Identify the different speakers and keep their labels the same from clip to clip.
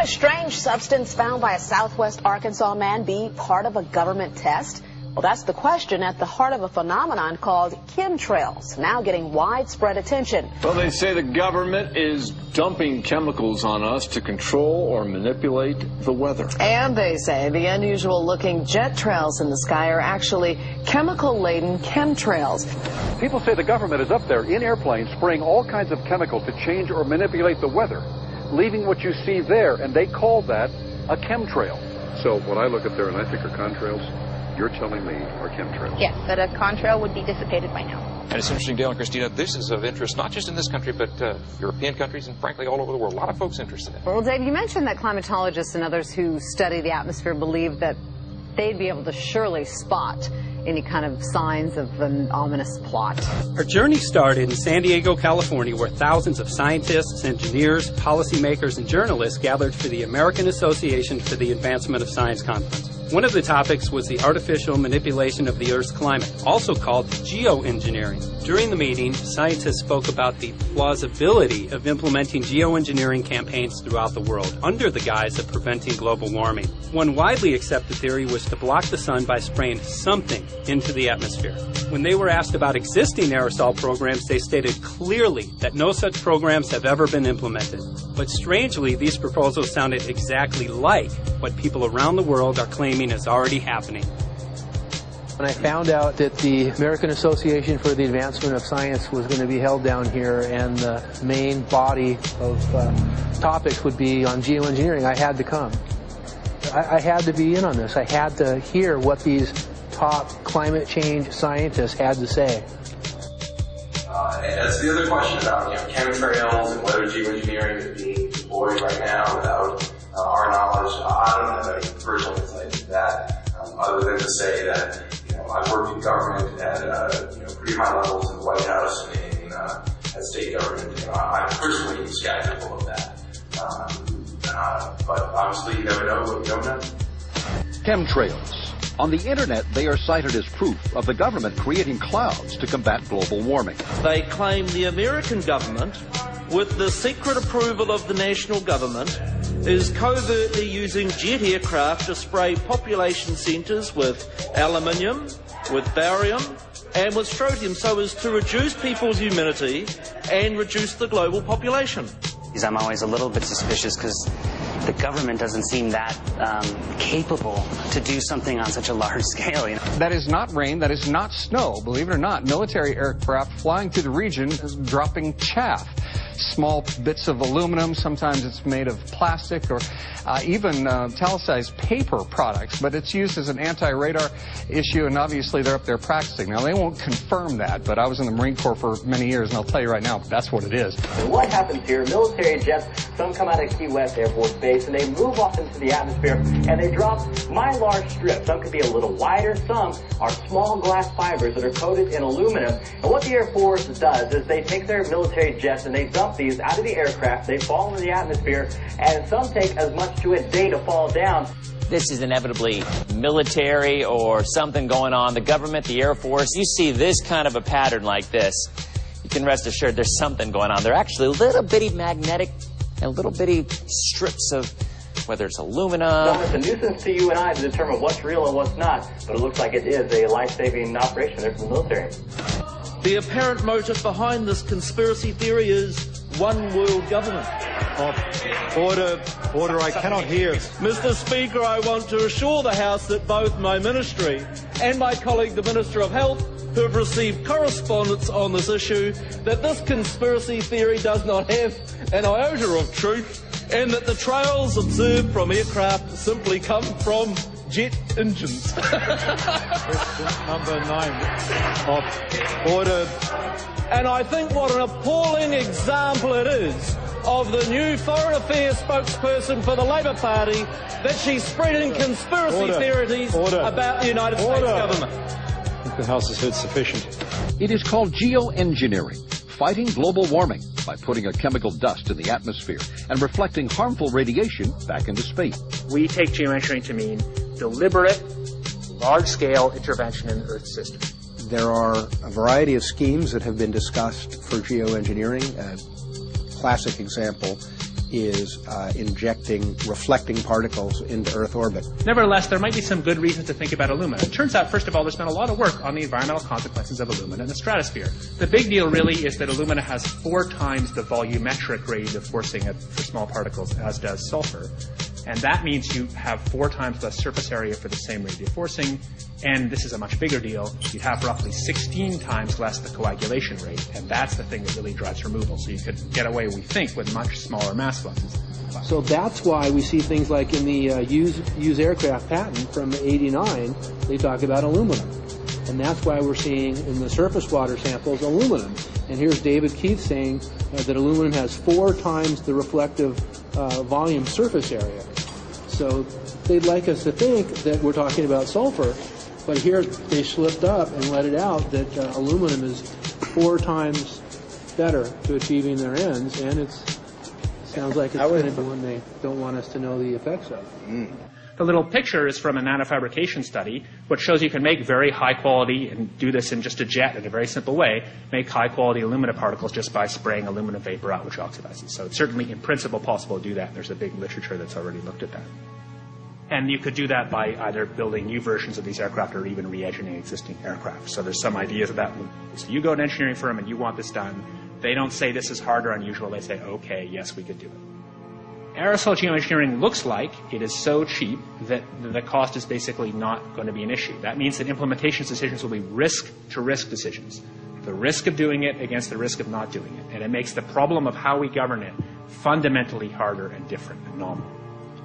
Speaker 1: a strange substance found by a southwest Arkansas man be part of a government test? Well, that's the question at the heart of a phenomenon called chemtrails, now getting widespread attention.
Speaker 2: Well, they say the government is dumping chemicals on us to control or manipulate the weather.
Speaker 3: And they say the unusual-looking jet trails in the sky are actually chemical-laden chemtrails.
Speaker 4: People say the government is up there in airplanes spraying all kinds of chemicals to change or manipulate the weather, leaving what you see there, and they call that a chemtrail. So when I look up there and I think are contrails, you're telling me are chemtrails?
Speaker 5: Yes, that a contrail would be dissipated by now.
Speaker 6: And it's interesting, Dale and Christina, this is of interest not just in this country, but European countries and, frankly, all over the world. A lot of folks interested in it.
Speaker 7: Well, Dave, you mentioned that climatologists and others who study the atmosphere believe that they'd be able to surely spot any kind of signs of an ominous plot.
Speaker 8: Our journey started in San Diego, California, where thousands of scientists, engineers, policymakers, and journalists gathered for the American Association for the Advancement of Science Conference. One of the topics was the artificial manipulation of the Earth's climate, also called geo-engineering. During the meeting, scientists spoke about the plausibility of implementing geo-engineering campaigns throughout the world under the guise of preventing global warming. One widely accepted theory was to block the sun by spraying something into the atmosphere. When they were asked about existing aerosol programs, they stated clearly that no such programs have ever been implemented. But strangely, these proposals sounded exactly like what people around the world are claiming is already happening.
Speaker 9: When I found out that the American Association for the Advancement of Science was going to be held down here and the main body of topics would be on geoengineering, I had to come. I had to be in on this. I had to hear what these top climate change scientists had to say.
Speaker 10: And that's the other question about chemtrails and whether geoengineering is being deployed right now without our knowledge. I don't have any personal insight into that, other than to say that I've worked in government at pretty high levels in the White House and at state government. I'm personally skeptical of that. But obviously, you never know what you don't know.
Speaker 11: Chemtrails. On the internet, they are cited as proof of the government creating clouds to combat global warming.
Speaker 12: They claim the American government, with the secret approval of the national government, is covertly using jet aircraft to spray population centres with aluminium, with barium, and with strontium so as to reduce people's immunity and reduce the global population.
Speaker 13: I'm always a little bit suspicious because the government doesn't seem that capable to do something on such a large scale.
Speaker 14: That is not rain, that is not snow. Believe it or not, military aircraft flying through the region is dropping chaff. Small bits of aluminum, sometimes it's made of plastic or even talicized paper products, but it's used as an anti-radar issue, and obviously they're up there practicing. Now, they won't confirm that, but I was in the Marine Corps for many years, and I'll tell you right now, that's what it is.
Speaker 15: And what happens here, military jets, some come out of Key West Air Force Base, and they move off into the atmosphere, and they drop mylar strips. Some could be a little wider, some are small glass fibers that are coated in aluminum. And what the Air Force does is they take their military jets and they dump these out of the aircraft, they fall into the atmosphere, and some take as much to a day to fall down.
Speaker 16: This is inevitably military or something going on. The government, the Air Force, you see this kind of a pattern like this, you can rest assured there's something going on. They're actually little bitty magnetic and little bitty strips of, whether it's aluminum.
Speaker 15: Well, it's a nuisance to you and I to determine what's real and what's not, but it looks like it is a life-saving operation there from the military.
Speaker 12: The apparent motive behind this conspiracy theory is one world government.
Speaker 17: Order, I cannot hear.
Speaker 12: Mr. Speaker, I want to assure the House that both my ministry and my colleague, the Minister of Health, who have received correspondence on this issue, that this conspiracy theory does not have an iota of truth, and that the trails observed from aircraft simply come from jet engines.
Speaker 17: Question number 9. Order.
Speaker 12: And I think what an appalling example it is of the new Foreign Affairs spokesperson for the Labour Party that she's spreading conspiracy theories about the United States government.
Speaker 17: I think the House has heard sufficient.
Speaker 11: It is called geo-engineering, fighting global warming by putting a chemical dust in the atmosphere and reflecting harmful radiation back into space.
Speaker 18: We take geoengineering to mean deliberate, large-scale intervention in the Earth system.
Speaker 19: There are a variety of schemes that have been discussed for geoengineering. A classic example is injecting reflecting particles into Earth orbit.
Speaker 18: Nevertheless, there might be some good reasons to think about alumina. It turns out, first of all, there's been a lot of work on the environmental consequences of alumina in the stratosphere. The big deal really is that alumina has 4 times the volumetric rate of forcing for small particles as does sulfur. And that means you have 4 times less surface area for the same rate of forcing. And this is a much bigger deal. You have roughly 16 times less the coagulation rate. And that's the thing that really drives removal. So you could get away, we think, with much smaller mass fluxes.
Speaker 9: So that's why we see things like in the used aircraft patent from '89, they talk about aluminum. And that's why we're seeing in the surface water samples aluminum. And here's David Keith saying that aluminum has 4 times the reflective volume surface area. So they'd like us to think that we're talking about sulfur, but here they slipped up and let it out that aluminum is 4 times better to achieving their ends, and it sounds like it's going to be one they don't want us to know the effects of.
Speaker 18: The little picture is from a nanofabrication study, which shows you can make very high quality, and do this in just a jet in a very simple way, make high quality alumina particles just by spraying aluminum vapor out, which oxidizes. So it's certainly in principle possible to do that. There's a big literature that's already looked at that. And you could do that by either building new versions of these aircraft or even re-engineering existing aircraft. So there's some ideas of that. So you go to an engineering firm and you want this done. They don't say this is hard or unusual. They say, okay, yes, we could do it. Aerosol geoengineering looks like it is so cheap that the cost is basically not going to be an issue. That means that implementation decisions will be risk-to-risk decisions. The risk of doing it against the risk of not doing it. And it makes the problem of how we govern it fundamentally harder and different and novel.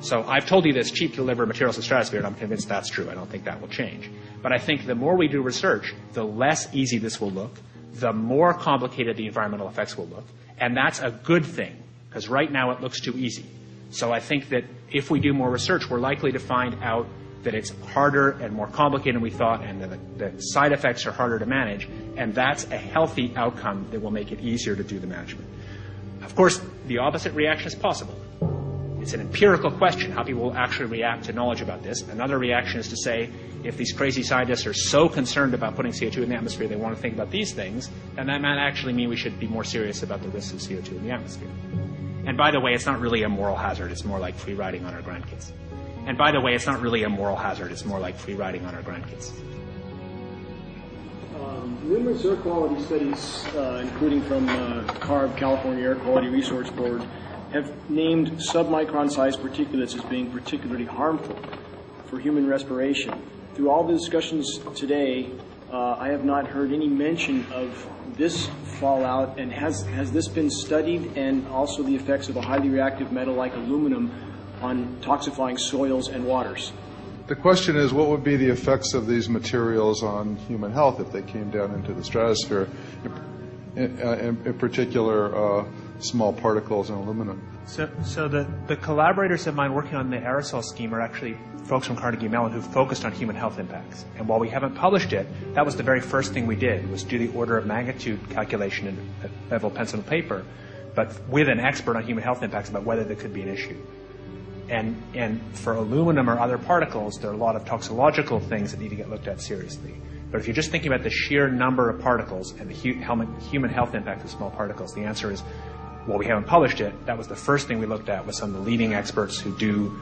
Speaker 18: So I've told you that it's cheap to deliver materials to the stratosphere, and I'm convinced that's true. I don't think that will change. But I think the more we do research, the less easy this will look, the more complicated the environmental effects will look. And that's a good thing, because right now it looks too easy. So I think that if we do more research, we're likely to find out that it's harder and more complicated than we thought, and that the side effects are harder to manage. And that's a healthy outcome that will make it easier to do the management. Of course, the opposite reaction is possible. It's an empirical question, how people will actually react to knowledge about this. Another reaction is to say, if these crazy scientists are so concerned about putting CO2 in the atmosphere, they want to think about these things, then that might actually mean we should be more serious about the risks of CO2 in the atmosphere. And by the way, it's not really a moral hazard. It's more like free riding on our grandkids. And by the way, it's not really a moral hazard. It's more like free riding on our grandkids.
Speaker 20: Numerous air quality studies, including from CARB, California Air Quality Resource Board, have named submicron-sized particulates as being particularly harmful for human respiration. Through all the discussions today, I have not heard any mention of this fallout, and has this been studied, and also the effects of a highly reactive metal like aluminum on toxifying soils and waters?
Speaker 21: The question is, what would be the effects of these materials on human health if they came down into the stratosphere, in particular small particles and aluminum?
Speaker 18: So the collaborators of mine working on the aerosol scheme are actually folks from Carnegie Mellon who focused on human health impacts. And while we haven't published it, that was the very first thing we did, was do the order of magnitude calculation in level pencil and paper, but with an expert on human health impacts about whether there could be an issue. And for aluminum or other particles, there are a lot of toxicological things that need to get looked at seriously. But if you're just thinking about the sheer number of particles and the human health impact of small particles, the answer is, well, we haven't published it. That was the first thing we looked at with some of the leading experts who do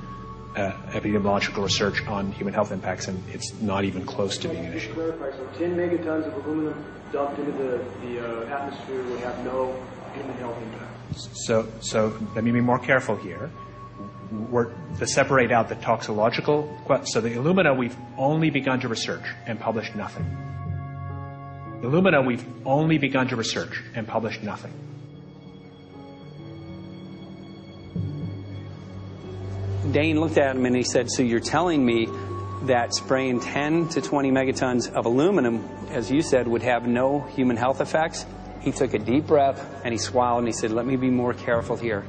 Speaker 18: epidemiological research on human health impacts, and it's not even close to being an issue.
Speaker 20: To clarify, so 10 megatons of aluminum dumped into the atmosphere would have no human health impact.
Speaker 18: So let me be more careful here. To separate out the toxicological, so the alumina we've only begun to research and published nothing. Alumina we've only begun to research and published nothing.
Speaker 22: Dane looked at him and he said, so you're telling me that spraying 10 to 20 megatons of aluminum, as you said, would have no human health effects? He took a deep breath and he swallowed and he said, let me be more careful here.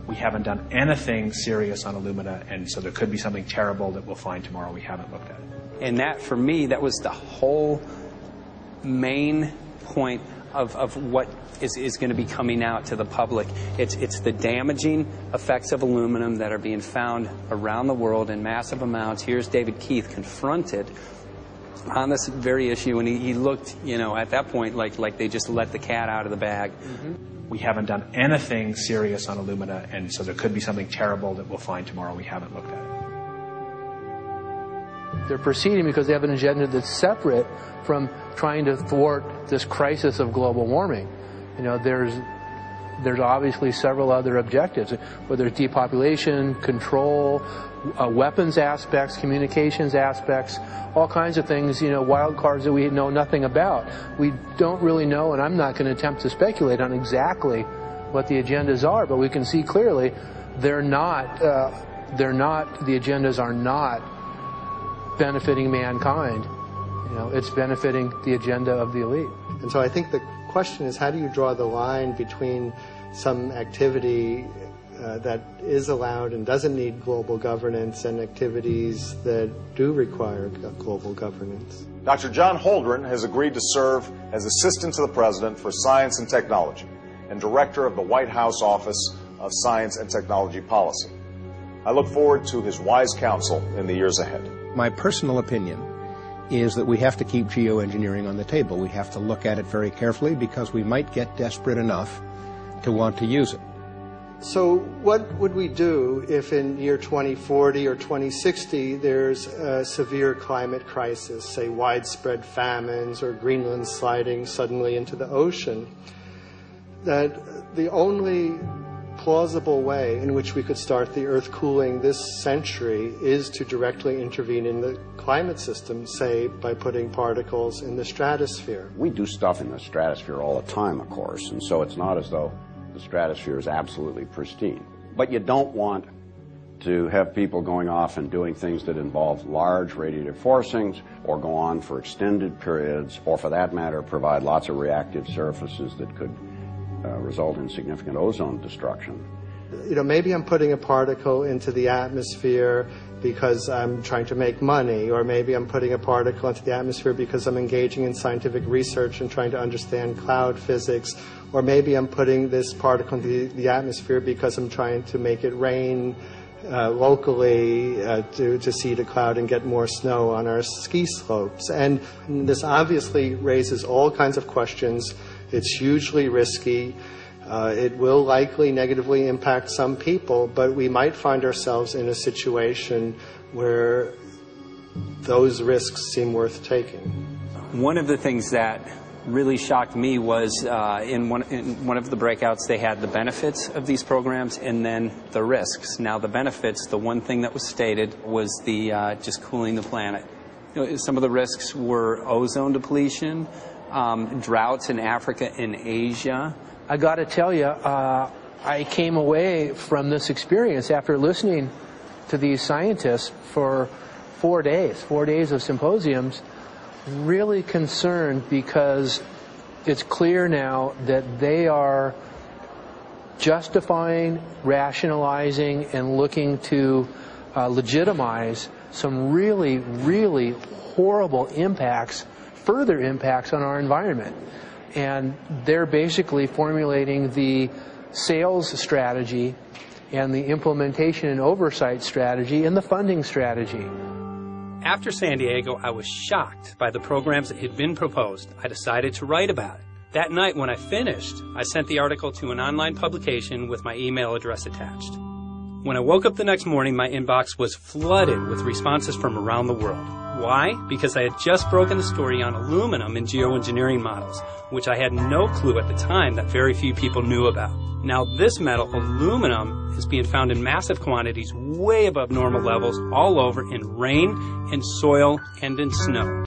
Speaker 18: We haven't done anything serious on alumina, and so there could be something terrible that we'll find tomorrow we haven't looked at.
Speaker 22: And that, for me, that was the whole main point of what is going to be coming out to the public. It's the damaging effects of aluminum that are being found around the world in massive amounts. Here's David Keith confronted on this very issue, and he looked, at that point like they just let the cat out of the bag.
Speaker 18: Mm-hmm. We haven't done anything serious on alumina, and so there could be something terrible that we'll find tomorrow. We haven't looked at it.
Speaker 9: They're proceeding because they have an agenda that's separate from trying to thwart this crisis of global warming. There's obviously several other objectives, whether it's depopulation, control, weapons aspects, communications aspects, all kinds of things, wild cards that we know nothing about. We don't really know, and I'm not going to attempt to speculate on exactly what the agendas are, but we can see clearly the agendas are not benefiting mankind. It's benefiting the agenda of the elite.
Speaker 1: And so I think the question is, how do you draw the line between some activity that is allowed and doesn't need global governance and activities that do require global governance?
Speaker 2: Dr. John Holdren has agreed to serve as Assistant to the President for Science and Technology and Director of the White House Office of Science and Technology Policy. I look forward to his wise counsel in the years ahead.
Speaker 19: My personal opinion is that we have to keep geoengineering on the table. We have to look at it very carefully because we might get desperate enough to want to use it.
Speaker 1: So what would we do if in year 2040 or 2060 there's a severe climate crisis, say widespread famines or Greenland sliding suddenly into the ocean? That the only plausible way in which we could start the Earth cooling this century is to directly intervene in the climate system, say by putting particles in the stratosphere.
Speaker 23: We do stuff in the stratosphere all the time, of course, and so it's not as though the stratosphere is absolutely pristine. But you don't want to have people going off and doing things that involve large radiative forcings or go on for extended periods, or for that matter provide lots of reactive surfaces that could result in significant ozone destruction.
Speaker 1: Maybe I'm putting a particle into the atmosphere because I'm trying to make money, or maybe I'm putting a particle into the atmosphere because I'm engaging in scientific research and trying to understand cloud physics, or maybe I'm putting this particle into the atmosphere because I'm trying to make it rain locally to seed a cloud and get more snow on our ski slopes. And this obviously raises all kinds of questions. It's hugely risky. It will likely negatively impact some people, but we might find ourselves in a situation where those risks seem worth taking.
Speaker 22: One of the things that really shocked me was in one of the breakouts they had the benefits of these programs and then the risks. Now the benefits, the one thing that was stated was the just cooling the planet. Some of the risks were ozone depletion, droughts in Africa and Asia.
Speaker 9: I got to tell you, I came away from this experience after listening to these scientists for 4 days of symposiums, really concerned, because it's clear now that they are justifying, rationalizing, and looking to legitimize some really, really horrible impacts, further impacts on our environment. And they're basically formulating the sales strategy and the implementation and oversight strategy and the funding strategy.
Speaker 8: After San Diego, I was shocked by the programs that had been proposed. I decided to write about it. That night when I finished, I sent the article to an online publication with my email address attached. When I woke up the next morning, my inbox was flooded with responses from around the world. Why? Because I had just broken the story on aluminum in geoengineering models, which I had no clue at the time that very few people knew about. Now this metal, aluminum, is being found in massive quantities way above normal levels all over in rain, in soil, and in snow.